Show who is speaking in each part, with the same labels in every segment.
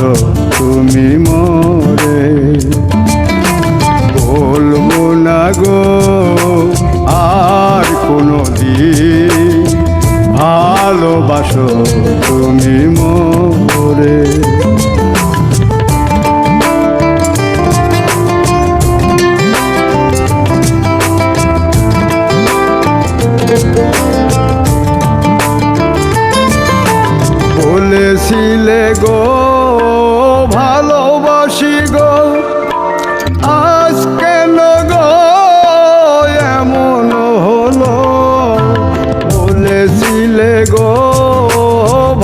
Speaker 1: ভালোবাসো তুমি মোরে। বলবো না গো আর কোনো দিন, ভালোবাসো তুমি মোরে। বলেছিলে গো ভালোবাসি গো, আজ কেন গো এমন হলো? বলেছিলে গো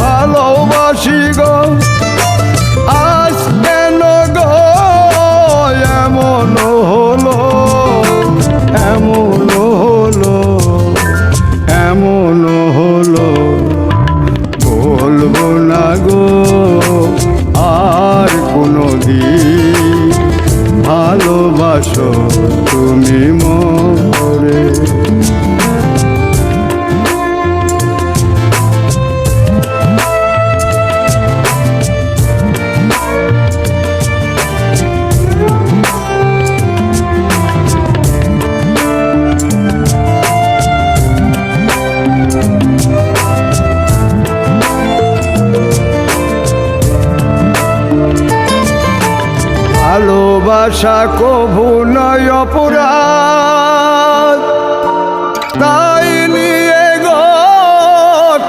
Speaker 1: ভালোবাসি গো, আজ কেন গো এমন হলো? এমন হলো, এমন হলো। বলবো না গো আর কোনো দিন, ভালোবাসো তুমি মোরে। ভালোবাসা কভু নয় অপরাধ, তাই নিয়ে গো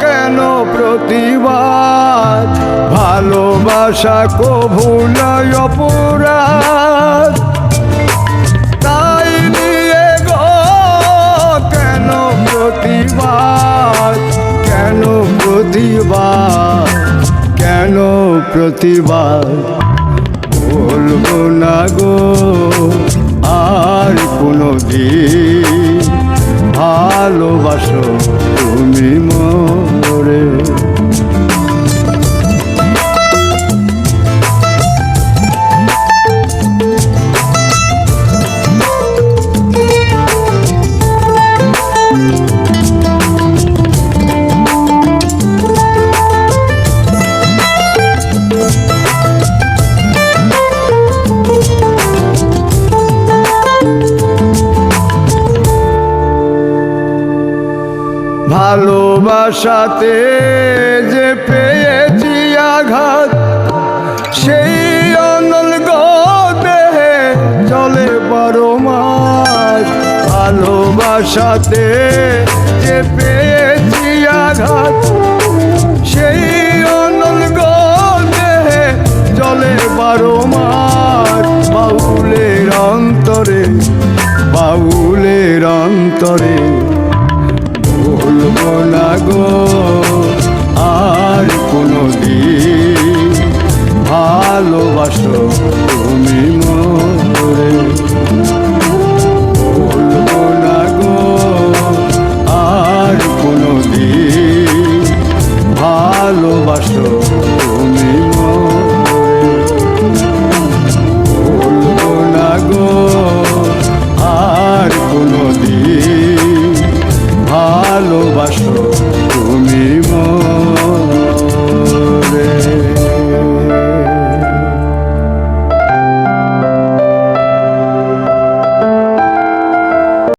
Speaker 1: কেন প্রতিবাদ? ভালোবাসা কভু নয় অপরাধ, তাই নিয়ে গো কেন প্রতিবাদ? কেন প্রতিবাদ? কেন প্রতিবাদ? বলবো না গো আর কোনো দিন, ভালোবাসো তুমি মোরে। ভালোবাসাতে যে পেয়েছি আঘাত, সেই অনল দেহে চলে 12 মাস। ভালোবাসাতে যে পেয়েছি আঘাত, সেই অনল দেহে চলে 12 মাস। বাউলের অন্তরে, বাউলের অন্তরে বলবো না গো আর কোনো দিন, ভালোবাসো তুমি মোরে। বলবো না গো আর কোনো দিন, ভালোবাসো তুমি মোরে। বলবো না গো আর কোনো দিন, ভালোবাসো তুমি মোরে।